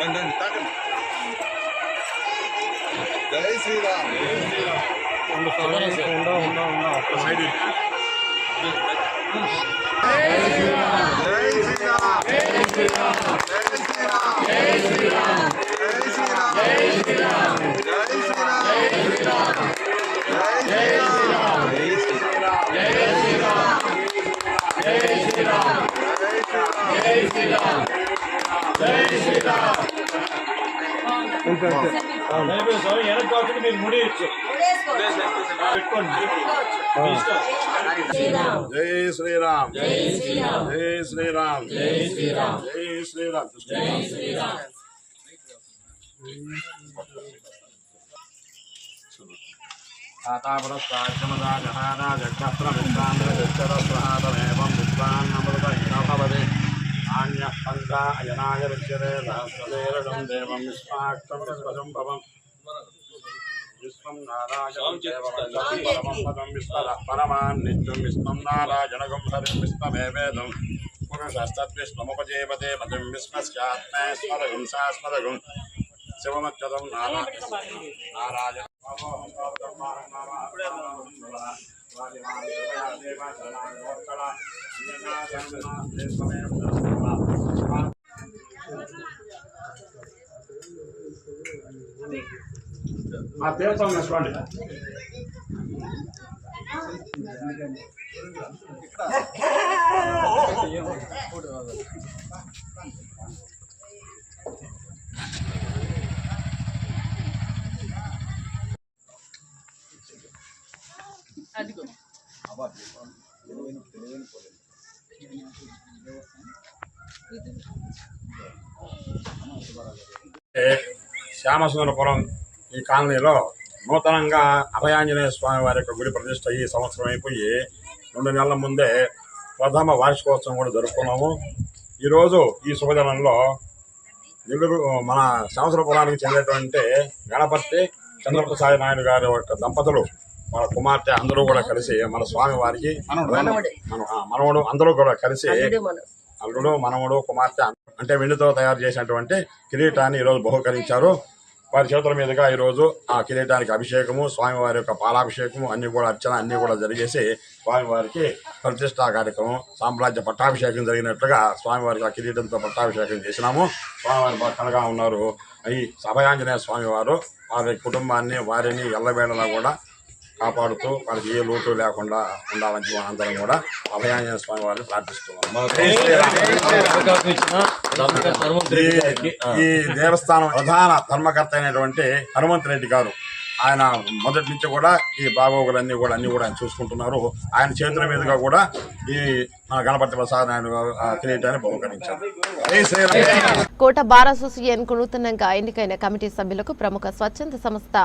జై శ్రీరామ్. మీరు ముడి పెట్టుకోండి. జై శ్రీరామ్. జై శ్రీరామ్. జై శ్రీరామ్. జై శ్రీరామ్. జై శ్రీరామ్. జై శ్రీరామ్. విశ్వం నారాయణం పరమాన్ నిత్యం విశ్వం నారాయణగం హరిం విశ్వమేవేదం పురుషస్తద్విశ్వముపజీవతే పదం విశ్వస్యాత్మేశ్వరగం శాశ్వతగం శివమత్యదం నారాయణ. ఆ తీర్థం వేసుకోండి. శ్యామసుందరపురం ఈ కాలనీలో నూతనంగా అభయాంజనేయ స్వామి వారి యొక్క గుడి ప్రతిష్ట ఈ సంవత్సరం అయిపోయి 2 నెలల ముందే ప్రథమ వార్షికోత్సవం కూడా జరుపుకున్నాము. ఈరోజు ఈ శుభదినంలో నెల్లూరు మన శ్యామసుందరపురానికి చెందినటువంటి గణపతి చంద్రప్రసాద్ నాయుడు గారి యొక్క దంపతులు మన కుమార్తె అందరూ కూడా కలిసి మన స్వామి వారికి మనవడు అందరూ కూడా కలిసి అల్లుడు మనవడు కుమార్తె అంటే వెండితో తయారు చేసినటువంటి కిరీటాన్ని ఈరోజు బహుకరించారు. వారి చేతుల మీదుగా ఈరోజు ఆ కిరీటానికి అభిషేకము, స్వామివారి యొక్క పాలాభిషేకము అన్ని కూడా అర్చన అన్ని కూడా జరిగేసి స్వామివారికి ప్రతిష్టా కార్యక్రమం సామ్రాజ్య పట్టాభిషేకం జరిగినట్లుగా స్వామివారికి ఆ కిరీటంతో పట్టాభిషేకం చేసినాము. స్వామివారి భక్తులుగా ఉన్నారు. ఈ అభయాంజనేయ స్వామివారు వారి కుటుంబాన్ని వారిని ఎల్లవేళలా కూడా కాపాడుతూ వారికి ఏ లోటు లేకుండా ఉండాలని అందరం కూడా అభయాంజనేయ స్వామి వారిని ప్రార్థిస్తున్నాం. ఈ దేవస్థానం ప్రధాన ధర్మకర్త అయినటువంటి హనుమంత్ రెడ్డి గారు ఆయన మొదటి నుంచి కూడా ఈ బాగోగులన్నీ కూడా ఆయన చూసుకుంటున్నారు. ఆయన చేతుల మీదుగా కూడా ఈ గణపతి ప్రసాద్ నాయుడు కిరీటాన్ని బహుకరించారు. కోట బార్ అసోసియేషన్ కు నూతనంగా ఎన్నికైన కమిటీ సభ్యులకు ప్రముఖ స్వచ్ఛంద సంస్థ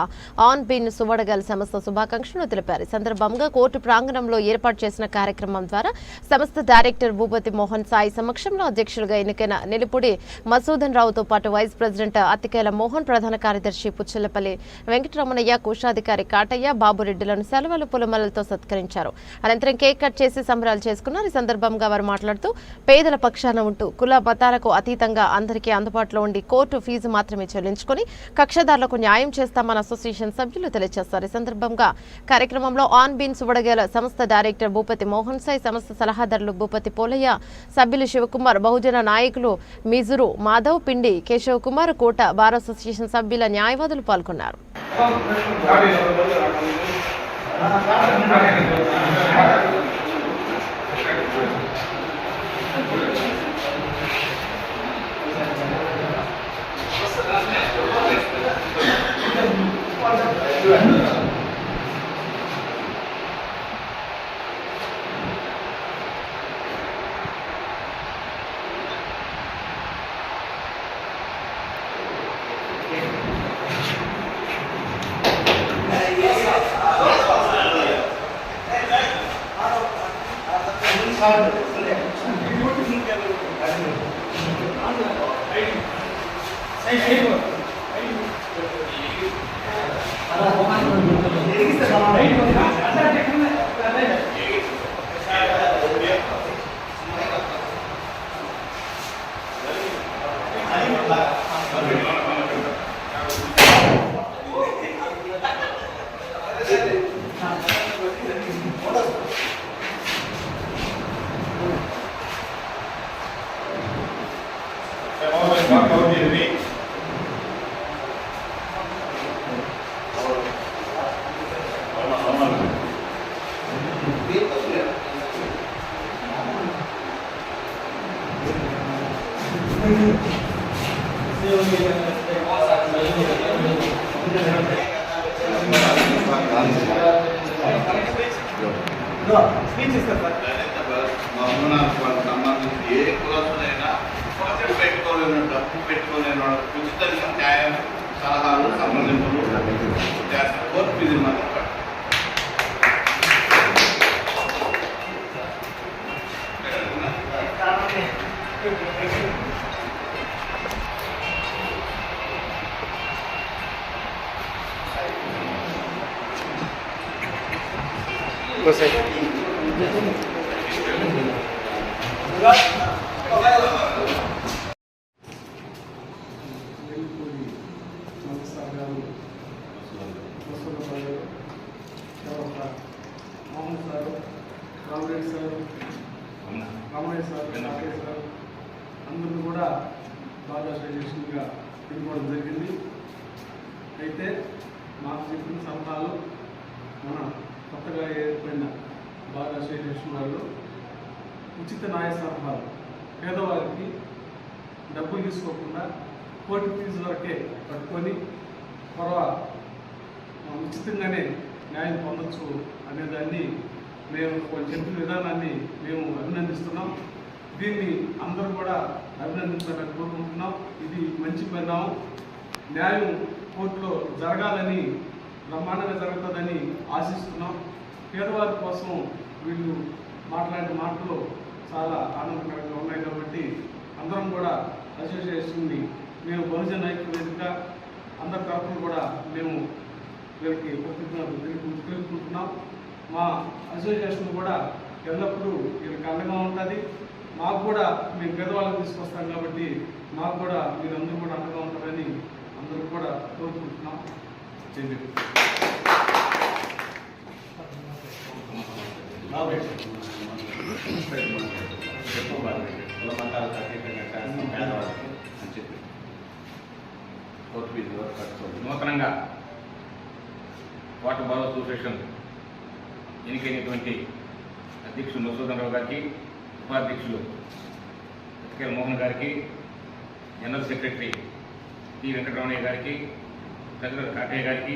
ఆన్ బిన్ సువడగల్ సంస్థ శుభాకాంక్షలు తెలిపారు. ఈ సందర్భంగా కోర్టు ప్రాంగణంలో ఏర్పాటు చేసిన కార్యక్రమం ద్వారా సంస్థ డైరెక్టర్ భూపతి మోహన్ సాయి సమక్షంలో అధ్యక్షులుగా ఎన్నికైన నిలుపుడి మసూదన్ రావుతో పాటు వైస్ ప్రెసిడెంట్ అత్తికేల మోహన్, ప్రధాన కార్యదర్శి పుచ్చలపల్లి వెంకటరమణయ్య, కోశాధికారి కాటయ్య, బాబురెడ్డిలను సెలవులు పులమలతో సత్కరించారు. అనంతరం కేక్ కట్ చేసి సంబరాలు చేసుకున్నారు. ఈ సందర్భంగా వారు మాట్లాడుతూ పేదల పక్షాన ఉంటూ కుల మతాలకు అతీతంగా అందరికీ అందుబాటులో ఉండి కోర్టు ఫీజు మాత్రమే చెల్లించుకుని కక్షదారులకు న్యాయం చేస్తామని అసోసియేషన్ సభ్యులు తెలియజేస్తారు. ఈ సందర్భంగా కార్యక్రమంలో ఆన్ బిన్ సువడగల సంస్థ డైరెక్టర్ భూపతి మోహన్ సాయి, సంస్థ సలహాదారులు భూపతి పోలయ్య, సభ్యులు శివకుమార్, బహుజన నాయకులు మిజురు మాధవ్, పిండి కేశవ్ కుమార్, కోట బార్ అసోసియేషన్ సభ్యుల న్యాయవాదులు పాల్గొన్నారు. సంబంధించి ఏ కులస్తులైనా డబ్బు పెట్టుకోలేని ఉచితంగా న్యాయం సలహాలు సంప్రదింపులు చేస్తారు. కోర్టు ఫీజులు మాత్రం అందరూ కూడా బాగా అసోసియేషన్గా పెట్టుకోవడం జరిగింది. అయితే మాకు చెప్పిన సలహాలు మన కొత్తగా ఏర్పడిన బాగా అసోసియేషన్ వాళ్ళు ఉచిత న్యాయ సలహాలు పేదవారికి డబ్బులు తీసుకోకుండా కోర్టు ఫీజు వరకే పట్టుకొని త్వరగా ఉచితంగానే న్యాయం పొందొచ్చు అనేదాన్ని మేము చెప్పిన విధానాన్ని మేము అభినందిస్తున్నాం. దీన్ని అందరూ కూడా అభినందించాలని కోరుకుంటున్నాం. ఇది మంచి పరిణామం. న్యాయం కోర్టులో జరగాలని బ్రహ్మాండంగా జరుగుతుందని ఆశిస్తున్నాం. పేదవారి కోసం వీళ్ళు మాట్లాడిన మాటలు చాలా ఆనందకరంగా ఉన్నాయి కాబట్టి అందరం కూడా అసోసియేషన్ని మేము బహుజన ఐక్య వేదిక అందరి తరఫున కూడా మేము వీళ్ళకి కృతజ్ఞతలు తెలుపుకుంటున్నాం. మా అసోసియేషన్ కూడా ఎల్లప్పుడూ వీళ్ళకి అండగా ఉంటుంది. మాకు కూడా మేము పేదవాళ్ళని తీసుకొస్తాం కాబట్టి మాకు కూడా మీరందరూ కూడా అండగా ఉంటారని అందరూ కూడా కోరుకుంటున్నాం. నూతనంగా వాటర్ బార్ అసోసియేషన్ ఎన్నికైనటువంటి అధ్యక్షులు మధుసూదన్ రావు గారికి, ఉపాధ్యక్షులు ఎత్తికేల మోహన్ గారికి, జనరల్ సెక్రటరీ టి వెంకటరమణయ్య గారికి, ట్రెజరర్ కాటయ్య గారికి,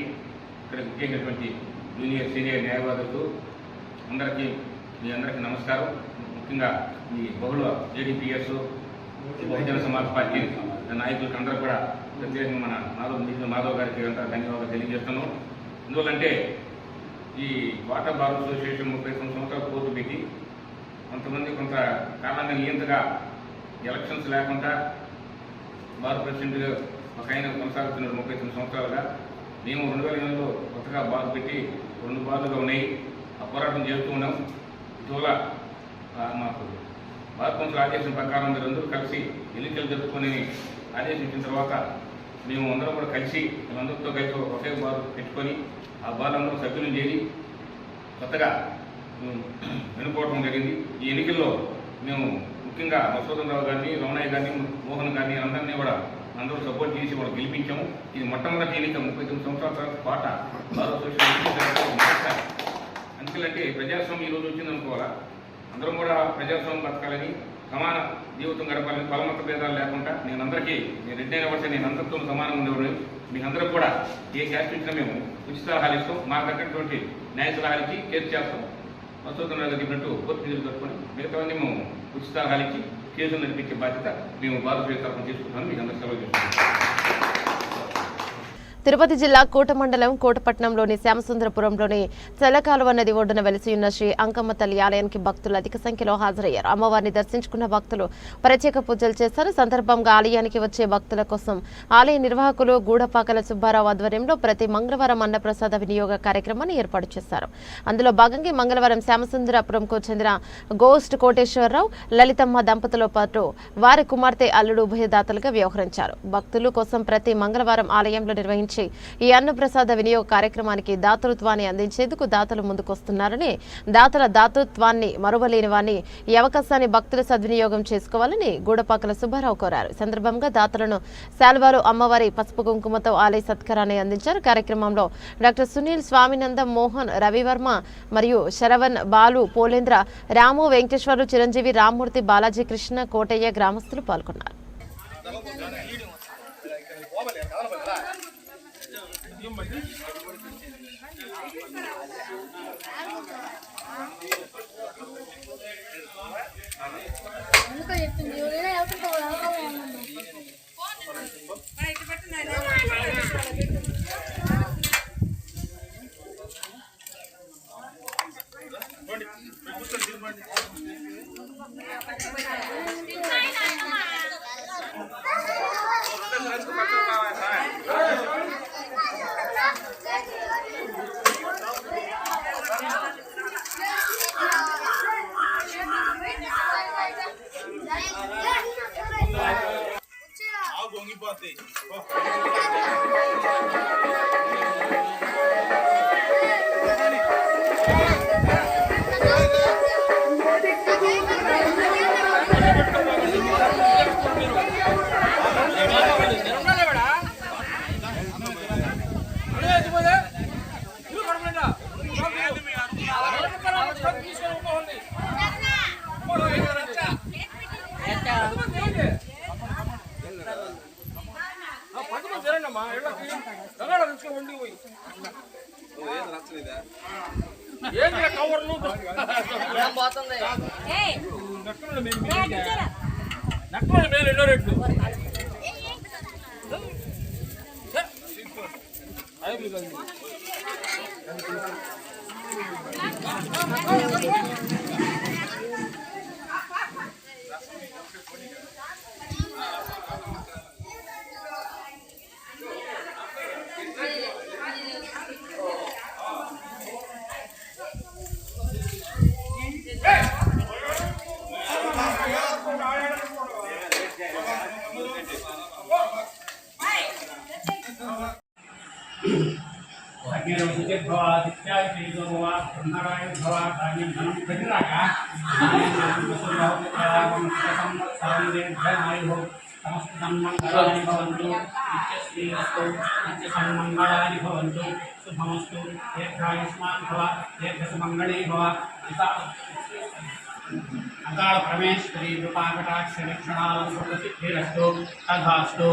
ఇక్కడ ముఖ్యమైనటువంటి జూనియర్ సీనియర్ న్యాయవాదులు అందరికీ మీ అందరికీ నమస్కారం. ముఖ్యంగా ఈ బహుళ జేడీపీఎస్ బహుజన సమాజ్ పార్టీ నాయకులకు అందరూ కూడా ప్రత్యేకంగా మన మాధవ్ గారికి అంతా ధన్యవాదాలు తెలియజేస్తున్నాం. ఎందువల్లంటే ఈ వాటర్ బార్ అసోసియేషన్ 39 సంవత్సరాలు కోర్టు పెట్టి కొంతమంది కొంత కాలంగా నియంతగా ఎలక్షన్స్ లేకుండా బార్ ప్రెసిడెంట్గా ఒక ఆయన కొనసాగుతున్నారు 39 సంవత్సరాలుగా. మేము 2008లో కొత్తగా బార్ పెట్టి 2 బార్లుగా ఉన్నాయి. ఆ పోరాటం చేస్తూ ఉన్నాం. ఇటీవల మాకు బార్ కౌన్సిల్ ఆదేశం ప్రకారం మీరందరూ కలిసి ఎన్నికలు జరుపుకొని ఆదేశించిన తర్వాత మేము అందరం కూడా కలిసి వీళ్ళందరితో కలిసి ఒకే బార్ పెట్టుకొని ఆ బార్లందరూ సభ్యులను చేరి కొత్తగా ఎన్నుకోవడం జరిగింది. ఈ ఎన్నికల్లో మేము ముఖ్యంగా మధుసూదన్ రావు గారిని, రమణయ్య గారిని, మోహన్ గారిని అందరినీ కూడా అందరూ సపోర్ట్ చేసి వాళ్ళు గెలిపించాము. ఇది మొట్టమొదటి ఎన్నిక 39 సంవత్సరాల తర్వాత పాట బార్ అసోసియేషన్. అందుకంటే ప్రజాస్వామ్యం ఈరోజు వచ్చింది అనుకోవాలా. అందరం కూడా ప్రజాస్వామ్యం బతకాలని, సమాన జీవితం గడపాలని, కులమత భేదాలు లేకుండా నేను రెడ్డి అయిన వచ్చి నేను అందరితో సమానంగా ఉండేవాడు. మీకు అందరూ కూడా ఏ క్యాస్ట్ ఇచ్చినా మేము ఉచిత సలహాలు ఇస్తాం. మాకు తగ్గటువంటి న్యాయ సలహాలు ఇచ్చి కేసు చేస్తాం. మధుసూదన్ రావు చెప్పినట్టు కోర్టు ఫీజులు కట్టుకొని మిగతావన్నీ మేము ఉచిత సలహాలు ఇచ్చి కేసులు నడిపించే బాధ్యత మేము భారతదేశ తరఫున తీసుకుంటామని మీకు అందరూ సెలవు చేస్తున్నాం. తిరుపతి జిల్లా కోట మండలం కోటపట్నంలోని శ్యామసుందరపురంలోని తెల్లకాలువ నది ఒడ్డున వెలిసి ఉన్న శ్రీ అంకమ్మ తల్లి ఆలయానికి భక్తులు అధిక సంఖ్యలో హాజరయ్యారు. అమ్మవారిని దర్శించుకున్న భక్తులు ప్రత్యేక పూజలు చేశారు. సందర్భంగా ఆలయానికి వచ్చే భక్తుల కోసం ఆలయ నిర్వాహకులు గూడపాకల సుబ్బారావు ఆధ్వర్యంలో ప్రతి మంగళవారం అన్నప్రసాద వినియోగ కార్యక్రమాన్ని ఏర్పాటు చేశారు. అందులో భాగంగా మంగళవారం శ్యామసుందరపురంకు చెందిన గోస్ట్ కోటేశ్వరరావు, లలితమ్మ దంపతులతో పాటు వారి కుమార్తె, అల్లుడు ఉభయదాతలుగా వ్యవహరించారు. భక్తుల కోసం ప్రతి మంగళవారం ఆలయంలో నిర్వహించే నిర్వహించి ఈ అన్నప్రసాద వినియోగ కార్యక్రమానికి దాతృత్వాన్ని అందించేందుకు దాతలు ముందుకొస్తున్నారని, దాతల దాతృత్వాన్ని మరువలేనివాని ఈ అవకాశాన్ని భక్తులు సద్వినియోగం చేసుకోవాలని గూడపాకల సుబ్బారావు కోరారు. ఈ సందర్భంగా దాతలను శాల్వాలు, అమ్మవారి పసుపు కుంకుమతో ఆలయ సత్కారాన్ని అందించారు. కార్యక్రమంలో డాక్టర్ సునీల్, స్వామినందం, మోహన్, రవివర్మ మరియు శరవణ్, బాలు, పోలేంద్ర, రాము, వెంకటేశ్వరు, చిరంజీవి, రామ్మూర్తి, బాలాజీ, కృష్ణ, కోటయ్య గ్రామస్తులు పాల్గొన్నారు. అకాల పరమేశ్వరి కృపాకటాక్ష లక్షణాలు తథాస్తు.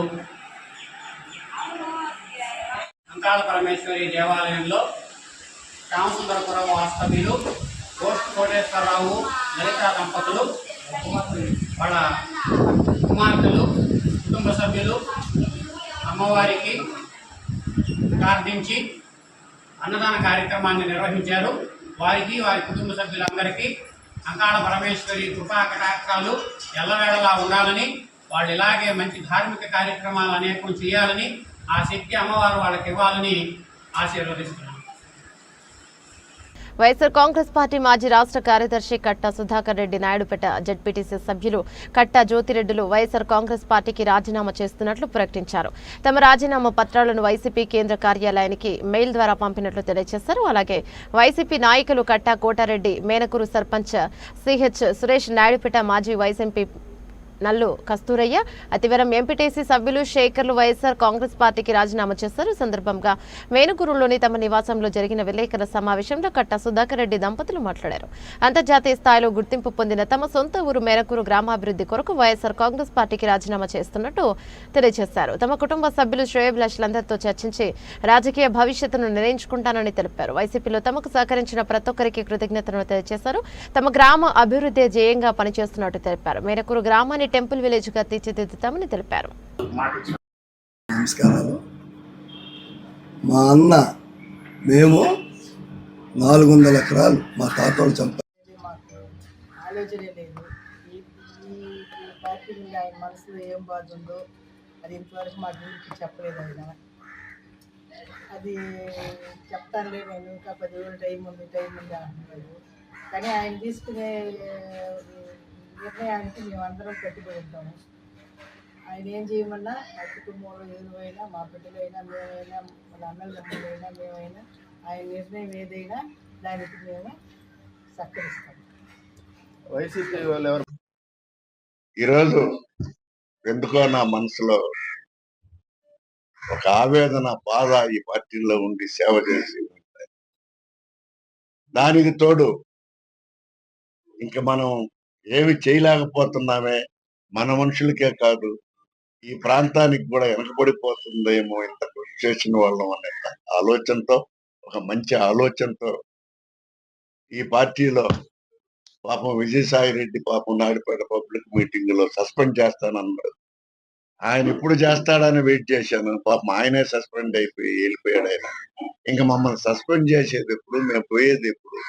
అంకాళ పరమేశ్వరి దేవాలయంలో శ్యామసుందరపురం వాస్తవ్యులు కోటేశ్వరరావు, లలిత దంపతులు, వాళ్ళ కుమార్తెలు, కుటుంబ సభ్యులు అమ్మవారికి ప్రార్థించి అన్నదాన కార్యక్రమాన్ని నిర్వహించారు. వారికి, వారి కుటుంబ సభ్యులందరికీ అంకాళ పరమేశ్వరి కృపా కటాక్షాలు ఎల్లవేళలా ఉండాలని, వాళ్ళు ఇలాగే మంచి ధార్మిక కార్యక్రమాలు అనేకం చేయాలని, ఆ శక్తి అమ్మవారు వాళ్ళకి ఇవ్వాలని ఆశీర్వదిస్తున్నాను. వైఎస్ఆర్ కాంగ్రెస్ పార్టీ మాజీ రాష్ట్ర కార్యదర్శి కట్టా సుధాకర్ రెడ్డి నాయుడుపేట జెడ్పీటీసీ సభ్యులు కట్టా జ్యోతిరెడ్డిలు వైఎస్ఆర్ కాంగ్రెస్ పార్టీకి రాజీనామా చేస్తున్నట్లు ప్రకటించారు. తమ రాజీనామా పత్రాలను వైసీపీ కేంద్ర కార్యాలయానికి మెయిల్ ద్వారా పంపినట్లు తెలియజేశారు. అలాగే వైసీపీ నాయకులు కట్టా కోటారెడ్డి, మేనకూరు సర్పంచ్ సిహెచ్ సురేష్, నాయుడుపేట మాజీ వైస్ ఎంపీ నల్లు కస్తూరయ్య, అతివరం ఎంపీటీసీ సభ్యులు శేఖర్లు వైఎస్ఆర్ కాంగ్రెస్ పార్టీకి రాజీనామా చేశారు. సందర్భంగా మేనుగురులోని తమ నివాసంలో జరిగిన విలేకరుల సమావేశంలో కట్టా సుధాకర్ రెడ్డి దంపతులు మాట్లాడారు. అంతర్జాతీయ స్థాయిలో గుర్తింపు పొందిన తమ సొంత ఊరు మేనకూరు గ్రామాభివృద్ధి కొరకు వైఎస్ఆర్ కాంగ్రెస్ పార్టీకి రాజీనామా చేస్తున్నట్టు తెలియజేశారు. తమ కుటుంబ సభ్యులు శ్రేయోభిలాషులందరితో చర్చించి రాజకీయ భవిష్యత్తును నిర్ణయించుకుంటానని తెలిపారు. వైసీపీలో తమకు సహకరించిన ప్రతి ఒక్కరికి కృతజ్ఞతలు తెలియజేశారు. తమ గ్రామ అభివృద్ధి ధ్యేయంగా పనిచేస్తున్నట్టు తెలిపారు. మేనకూరు గ్రామాన్ని టెంపుల్ విలేజ్ గా తీర్చిదిద్దుతామని తెలిపారు. నమస్కారాలు. మా అన్న మేము 400 ఎకరాలు మా తాతలు చంపారు. ఆలోచనే లేదు. ఈ పార్టీ మీద ఆయన మనసులో ఏం బాధ ఉందో అది ఇంతవరకు మా గురించి చెప్పలేదు. ఆయన అది చెప్తానులే, నేను ఇంకా 10 రోజులు టైం ఉంది అంటున్నాడు. కానీ ఆయన తీసుకునే నిర్ణయానికి మేమందరం కట్టుబడి ఉంటాము. ఆయన ఏం చేయమన్నా మా కుటుంబంలో ఎవరైనా మా బిడ్డలైనా మేమైనా మన అన్నదమ్ములైనా మేమైనా ఆయన నిర్ణయం ఏదైనా దానికి మేము సహకరిస్తాం. వైసీపీ వాళ్ళు ఎవరు? ఈరోజు ఎందుకో నా మనసులో ఒక ఆవేదన, బాధ ఈ పార్టీలో ఉండి సేవ చేసి ఉంటాయి. దానికి తోడు ఇంకా మనం ఏమి చేయలేకపోతున్నామే, మన మనుషులకే కాదు ఈ ప్రాంతానికి కూడా వెనకబడిపోతుందేమో ఇంత కృషి చేసిన వాళ్ళం అనే ఆలోచనతో, ఒక మంచి ఆలోచనతో ఈ పార్టీలో పాపం విజయసాయి రెడ్డి పాపం నాయుడుపేట పబ్లిక్ మీటింగ్ లో సస్పెండ్ చేస్తానన్నాడు. ఆయన ఎప్పుడు చేస్తాడని వెయిట్ చేశాను. పాపం ఆయనే సస్పెండ్ అయిపోయి వెళ్ళిపోయాడు. ఆయన ఇంకా మమ్మల్ని సస్పెండ్ చేసేది ఎప్పుడు, మేము పోయేది ఎప్పుడు?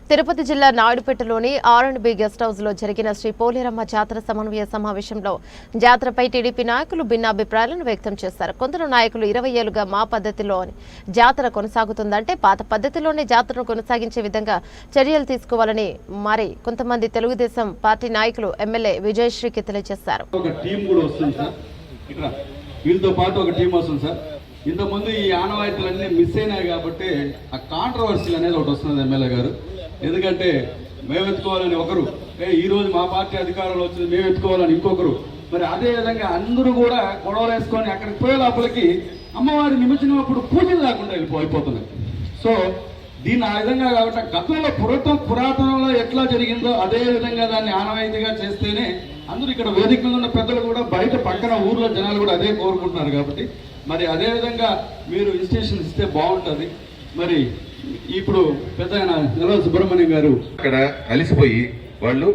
తిరుపతి జిల్లా నాయుడుపేటలోని R&B గెస్ట్ హౌస్ లో జరిగిన శ్రీ పోలేరమ్మ జాతర సమన్వయ సమావేశంలో జాతరపై టీడీపీ నాయకులు భిన్నాభిప్రాయాలను వ్యక్తం చేశారు. కొందరు నాయకులు 20 ఏళ్లుగా మా పద్ధతిలో జాతర కొనసాగుతుందంటే పాత పద్ధతిలోనే జాతరను కొనసాగించే విధంగా చర్యలు తీసుకోవాలని మరి కొంతమంది తెలుగుదేశం పార్టీ నాయకులు ఎమ్మెల్యే విజయశ్రీకి తెలియజేశారు. ఒక టీం కూడా వస్తుంది సార్, ఇక్కడ వీళ్ళతో పాటు ఒక టీం వస్తుంది సార్. ఇంతకుముందు ఈ ఆనవాయితీలన్నీ మిస్ అయినాయి కాబట్టి ఆ కాంట్రవర్సీ అనేది ఒకటి వస్తుంది ఎమ్మెల్యే గారు. ఎందుకంటే మేము ఎత్తుకోవాలని ఒకరు, ఈ రోజు మా పార్టీ అధికారంలో వచ్చింది మేము ఎత్తుకోవాలని ఇంకొకరు, మరి అదే విధంగా అందరూ కూడా గొడవలు వేసుకొని అక్కడికి పోయే లోపలికి అమ్మవారి నిమజ్జనప్పుడు పూజలు లేకుండా అయిపోతున్నాయి. సో దీన్ని ఆ విధంగా కాబట్టి గతంలో పురాతనంలో ఎట్లా జరిగిందో అదే విధంగా దాన్ని ఆనవాయితీగా చేస్తేనే అందరూ ఇక్కడ వేదిక మీద ఉన్న పెద్దలు కూడా బయట పక్కన ఊర్లో జనాలు కూడా అదే కోరుకుంటున్నారు. కాబట్టి మరి అదే విధంగా మీరు ఇన్స్టిట్యూషన్ ఇస్తే బాగుంటుంది. మరి ఇప్పుడు పెద్ద నిలవ సుబ్రహ్మణ్యం గారు అక్కడ కలిసిపోయి వాళ్ళు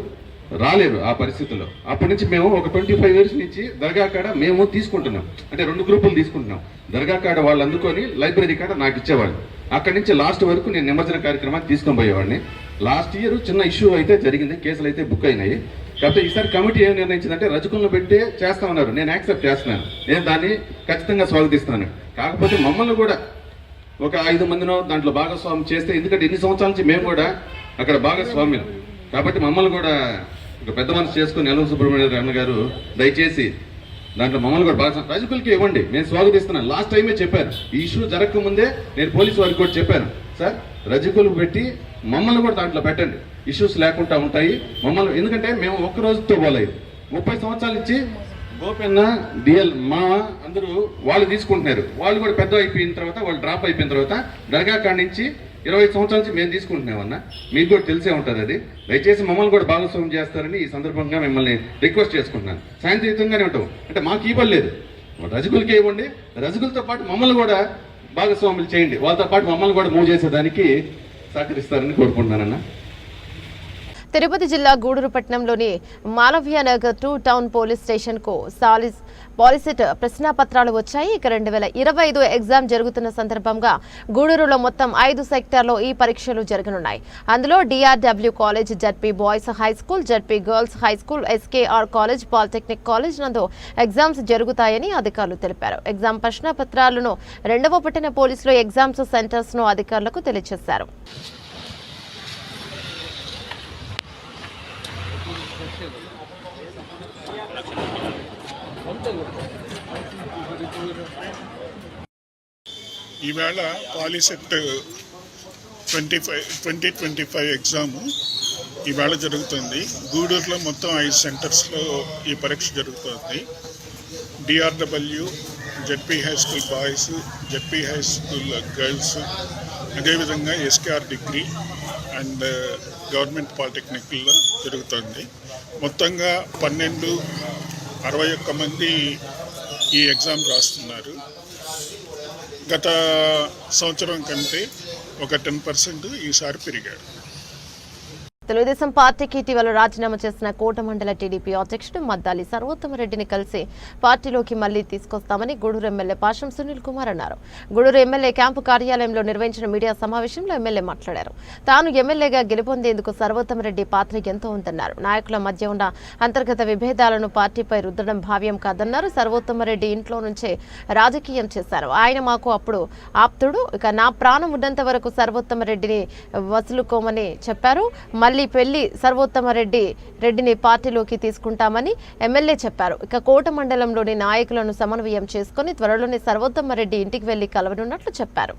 రాలేరు ఆ పరిస్థితుల్లో. అప్పటి నుంచి మేము ఒక 25 years నుంచి దర్గా కాడ మేము తీసుకుంటున్నాం, అంటే 2 గ్రూపులు తీసుకుంటున్నాం. దర్గా కాడ వాళ్ళు అందుకొని లైబ్రరీ కాడ నాకు ఇచ్చేవాళ్ళు. అక్కడి నుంచి లాస్ట్ వరకు నేను నిమజ్జన కార్యక్రమాన్ని తీసుకొని పోయేవాడిని. లాస్ట్ ఇయర్ చిన్న ఇష్యూ అయితే జరిగింది, కేసులు అయితే బుక్ అయినాయి. కాకపోతే ఈసారి కమిటీ ఏం నిర్ణయించిందంటే రజకులను పెట్టే చేస్తామన్నారు. నేను యాక్సెప్ట్ చేస్తున్నాను, నేను దాన్ని ఖచ్చితంగా స్వాగతిస్తున్నాను. కాకపోతే మమ్మల్ని కూడా ఒక 5 మందినో దాంట్లో భాగస్వామ్యం చేస్తే, ఎందుకంటే ఎన్ని సంవత్సరాల నుంచి మేము కూడా అక్కడ భాగస్వామ్యం కాబట్టి మమ్మల్ని కూడా ఒక పెద్ద మనసు చేసుకుని నిలవ సుబ్రహ్మణ్యం గారు దయచేసి దాంట్లో మమ్మల్ని కూడా బాగా రజకులకి ఇవ్వండి, నేను స్వాగతిస్తున్నాను. లాస్ట్ టైమే చెప్పాను, ఈ ఇష్యూ జరగకముందే నేను పోలీసు వారికి కూడా చెప్పాను, సార్ రజకులు పెట్టి మమ్మల్ని కూడా దాంట్లో పెట్టండి, ఇష్యూస్ లేకుండా ఉంటాయి మమ్మల్ని. ఎందుకంటే మేము ఒక్క రోజుతో పోలేదు, 30 సంవత్సరాల నుంచి గోపెన్న డిఎల్ మా అందరూ వాళ్ళు తీసుకుంటున్నారు. వాళ్ళు కూడా పెద్ద అయిపోయిన తర్వాత వాళ్ళు డ్రాప్ అయిపోయిన తర్వాత దర్గా కాడి నుంచి 20 సంవత్సరాల నుంచి మేము తీసుకుంటున్నామన్నా, మీకు కూడా తెలిసే ఉంటుంది. అది దయచేసి మమ్మల్ని కూడా భాగస్వామ్యం చేస్తారని ఈ సందర్భంగా మిమ్మల్ని రిక్వెస్ట్ చేసుకుంటున్నాను. శాంతియుతంగానే ఉంటాం, అంటే మాకు ఇవ్వలేదు, రజకులకే ఇవ్వండి, రజకులతో పాటు మమ్మల్ని కూడా భాగస్వాములు చేయండి, వాళ్ళతో పాటు మమ్మల్ని కూడా మూవ్ చేసేదానికి సహకరిస్తారని కోరుకుంటున్నానన్నా. తిరుపతి జిల్లా గూడూరు పట్టణంలోని మాలవ్యనగర్ 2 టౌన్ పోలీస్ స్టేషన్ కు పాలిసెట్ ప్రశ్నాపత్రాలు వచ్చాయి. ఇక 2025 ఎగ్జామ్ జరుగుతున్న సందర్భంగా గూడూరులో మొత్తం 5 సెక్టార్లో ఈ పరీక్షలు జరగనున్నాయి. అందులో DRW college, ZP boys high school, ZP girls high school, SKR college, polytechnic college నందు ఎగ్జామ్స్ జరుగుతాయని అధికారులు తెలిపారు. ఎగ్జామ్ ప్రశ్నాపత్రాలను 2వ పట్టణ పోలీసులు ఎగ్జామ్స్ సెంటర్స్ ను అధికారులకు తెలియజేశారు. ఈవేళ పాలిసెట్ 2025 ఎగ్జాము ఈవేళ జరుగుతుంది. గూడూరులో మొత్తం 5 సెంటర్స్లో ఈ పరీక్ష జరుగుతుంది. DRW, ZP high school boys, ZP high school girls, అదేవిధంగా SKR డిగ్రీ అండ్ గవర్నమెంట్ పాలిటెక్నిక్లో జరుగుతుంది. మొత్తంగా 61 మంది ఈ ఎగ్జామ్ రాస్తున్నారు. గత సంవత్సరం కంటే ఒక 10% ఈసారి పెరిగారు. తెలుగుదేశం పార్టీకి ఇటీవల రాజీనామా చేసిన కోట మండల టీడీపీ అధ్యక్షుడు మద్దాలి సర్వోత్తమరెడ్డిని కలిసి పార్టీలోకి మళ్లీ తీసుకొస్తామని గూడూరు ఎమ్మెల్యే పాషం సునీల్ కుమార్ అన్నారు. గూడూరు ఎమ్మెల్యే క్యాంపు కార్యాలయంలో నిర్వహించిన మీడియా సమావేశంలో ఎమ్మెల్యే మాట్లాడారు. తాను ఎమ్మెల్యేగా గెలుపొందేందుకు సర్వోత్తమరెడ్డి పాత్ర ఎంతో ఉందన్నారు. నాయకుల మధ్య ఉన్న అంతర్గత విభేదాలను పార్టీపై రుద్దడం భావ్యం కాదన్నారు. సర్వోత్తమరెడ్డి ఇంట్లో నుంచే రాజకీయం చేశారు. ఆయన మాకు అప్పుడు ఆప్తుడు, ఇక నా ప్రాణం ఉన్నంత వరకు సర్వోత్తమరెడ్డిని వసులుకోమని చెప్పారు. మళ్లీ మళ్లీ పెళ్లి రెడ్డిని పార్టీలోకి తీసుకుంటామని ఎమ్మెల్యే చెప్పారు. ఇక కోట మండలంలోని నాయకులను సమన్వయం చేసుకుని త్వరలోనే సర్వోత్తమరెడ్డి ఇంటికి వెళ్లి కలవనున్నట్లు చెప్పారు.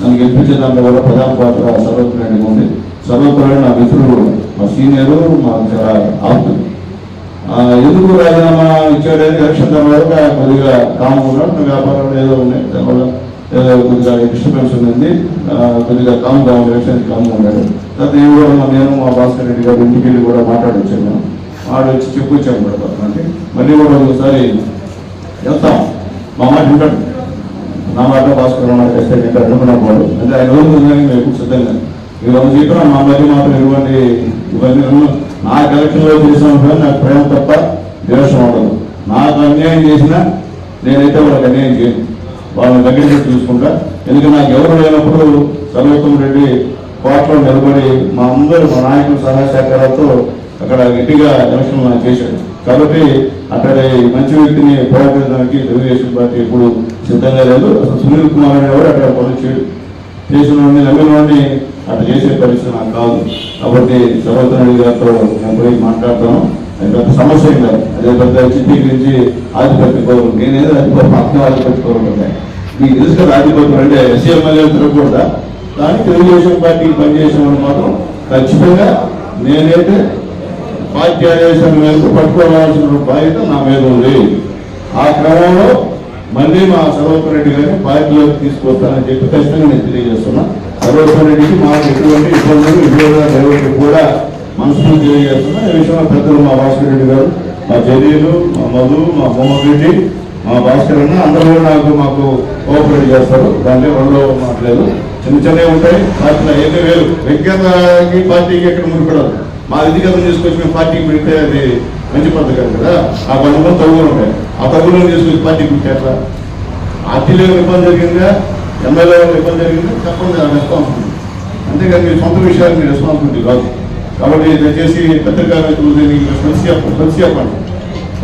నన్ను గెలిపించే దాంట్లో కూడా ప్రధాన పాత్ర సర్వోత్తమరెడ్డి ఉంది. సర్వోత్తమరెడ్డి నా మిత్రుడు, మా సీనియరు, మాకు చాలా ఆప్తుడు. ఎందుకు రాజీనామా ఇచ్చాడని ఎలక్షన్ తర్వాత కొద్దిగా కామ్ ఉన్నాడు. వ్యాపారాలు ఏదో ఉన్నాయి, దానివల్ల ఏదో కొద్దిగా డిస్టర్బెన్స్ ఉంది. కొద్దిగా కామ్గా ఉంది, ఎలక్షన్ కామ్గా ఉన్నాడు. తర్వాత నేను మా భాస్కర్ రెడ్డి గారు ఇంటికి వెళ్ళి కూడా మాట్లాడొచ్చాను. మేము వచ్చి చెప్పొచ్చాము కూడా అంటే మళ్ళీ కూడా ఒకసారి వెళ్తాం. మా మాట ఉంటాడు, నా మాట భాస్కర్ మాట వేస్తే నేను అనుకున్నప్పుడు అంటే ఆయన రోజు మేము సిద్ధంగా ఈరోజు చెప్పిన మా మధ్య మాత్రం ఇవన్నీ నాకు ఎలక్షన్లో చేసినప్పుడు నాకు ప్రేమ తప్ప ద్వేషం ఉండదు. నాకు అన్యాయం చేసినా నేనైతే వాళ్ళకి అన్యాయం చేయను, వాళ్ళని దగ్గర చూసుకుంటా. ఎందుకంటే నాకు ఎవరు లేనప్పుడు సర్వోత్తమరెడ్డి కోటలో నిలబడి మా నాయకుల సహాయ సహకారాలతో అక్కడ గట్టిగా ఎలక్షన్ చేశాడు. కాబట్టి అక్కడ మంచి వ్యక్తిని పోరాడడానికి తెలుగుదేశం పార్టీ ఎప్పుడు సిద్ధంగా లేదు. అసలు సునీల్ కుమార్ అనేవాడు అక్కడ పనులు చేసిన వాడిని నమ్మిన వాడిని అట్లా చేసే పరిస్థితి నాకు కాదు. కాబట్టి సర్వోత్తమరెడ్డి గారితో నేను పోయి మాట్లాడతాను. అది పెద్ద సమస్య ఏం కాదు. అదే పెద్ద చిత్రీకరించి ఆధిపత్య గౌరవం నేనేదో ఆధిపత్య గౌరవం ఉంటాయి. మీకు తెలుసు కదా, ఆధిపత్యం అంటే ఎస్ఎంఎల్ఏ తిరగకూడదా? కానీ తెలుగుదేశం పార్టీకి పనిచేసిన వాళ్ళు మాత్రం ఖచ్చితంగా నేనైతే పార్టీ ఆదేశాల మేరకు పట్టుకోవాల్సిన బాధ్యత నా మీద ఉంది. ఆ క్రమంలో మళ్ళీ మా సర్వోత్తమరెడ్డి గారిని పార్టీలోకి తీసుకొస్తానని చెప్పి ఖచ్చితంగా నేను తెలియజేస్తున్నా. సర్వోత్తమరెడ్డికి మాకు ఎటువంటి ఇబ్బందులు డ్రైవర్కి కూడా మనసులో తెలియజేస్తున్నా. ఈ విషయంలో పెద్దలు మా భాస్కర్ రెడ్డి గారు, మా జలీలు, మా మధు, మా మొహమ్మద్ రెడ్డి, మా భాస్కర్ అన్న అందరూ కూడా మాకు కోఆపరేట్ చేస్తారు. దాంట్లో రెండో మాట్లేదు. చిన్నవి ఉంటాయి. పార్టీలో ఏదో వేరు వ్యక్తిగతకి పార్టీకి ఎక్కడ ముడిపడదు. మా వ్యక్తిగతం తీసుకొచ్చి మేము పార్టీకి పెడితే అది మంచి పద్ధతి కాదు కదా. ఆ కొంతమంది తగులు ఉంటాయి. ఆ తగులను తీసుకొచ్చి పార్టీకి పెట్టేట్లా పార్టీలో ఇబ్బంది జరిగిందా, ఎమ్మెల్యే ఇబ్బంది జరిగిందా చెప్పండి, రెస్పాన్సిబిలిటీ. అంతేకాదు మీ సొంత విషయాలు మీ రెస్పాన్సిబిలిటీ కాదు. కాబట్టి దయచేసి పత్రికా కలిసి చెప్పండి.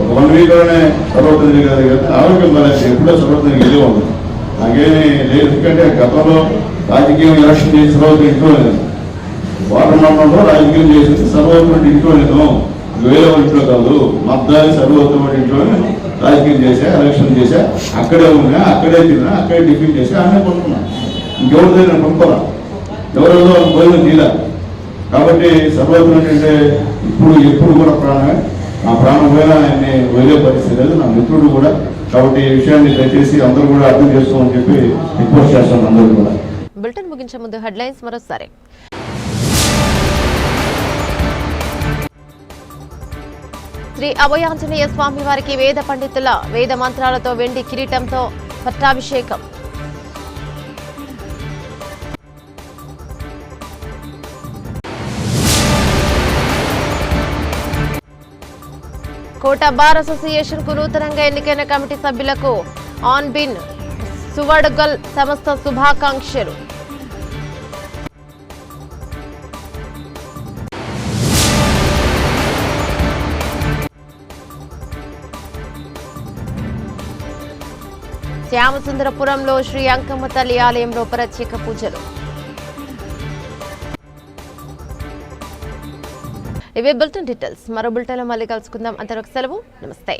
ఒక 1 వీక్లోనే సర్వోత్తమరెడ్డి గారి ఆరోగ్యం బాగా ఎప్పుడో సర్వోత్తమరెడ్డి వెళ్ళి ఉంటుంది. నాకేమీ లేదు. ఎందుకంటే గతంలో రాజకీయం ఎలక్షన్ చేసి సర్వోత్తమరెడ్డి ఇంట్లో లేదు. వాటర్ మండలంలో రాజకీయం చేసేసి సర్వోత్తమరెడ్డి ఇంట్లో లేదు, వేరే ఇంట్లో కాదు. మద్దాలి సర్వోత్తమరెడ్డి ఇంట్లోనే రాజకీయం చేశా, ఎలక్షన్ చేశా, అక్కడే ఉన్నా, అక్కడే తిన్నా, అక్కడే టిఫిన్ చేసి అన్నీ కొనుక్కున్నా. ఇంకెవరి దగ్గర నేను కొనుక్కోరా, ఎవరెవరో భోజనం తీరా. కాబట్టి సర్వోత్తమరెడ్డి అంటే ఎప్పుడు కూడా ప్రాణమే. నా ప్రాణం పోయినా ఆయన్ని వదిలే పరిస్థితి లేదు, నా మిత్రుడు కూడా. కాబట్టి ఈ విషయాన్ని దయచేసి అందరూ కూడా అర్థం చేసుకోమని చెప్పి రిక్వెస్ట్ చేస్తాను అందరూ కూడా. బులెటిన్ ముగించే ముందు హెడ్లైన్స్ మరోసారి. శ్రీ అభయాంజనేయ స్వామి వారికి వేద పండితుల వేద మంత్రాలతో వెండి కిరీటంతో పట్టాభిషేకం. కోట బార్ అసోసియేషన్ కు నూతనంగా ఎన్నికైన కమిటీ సభ్యులకు ఆన్ బిన్ సువడగల్ సంస్థ శుభాకాంక్షలు. శ్యామసుందరపురంలో శ్రీ అంకమ్మ తల్లి ఆలయంలో ప్రత్యేక పూజలు. ఇవే బులెటిన్ డీటెయిల్స్. మరో బులెటిన్లో మళ్ళీ కలుసుకుందాం. అంతవరకు సెలవు. నమస్తే.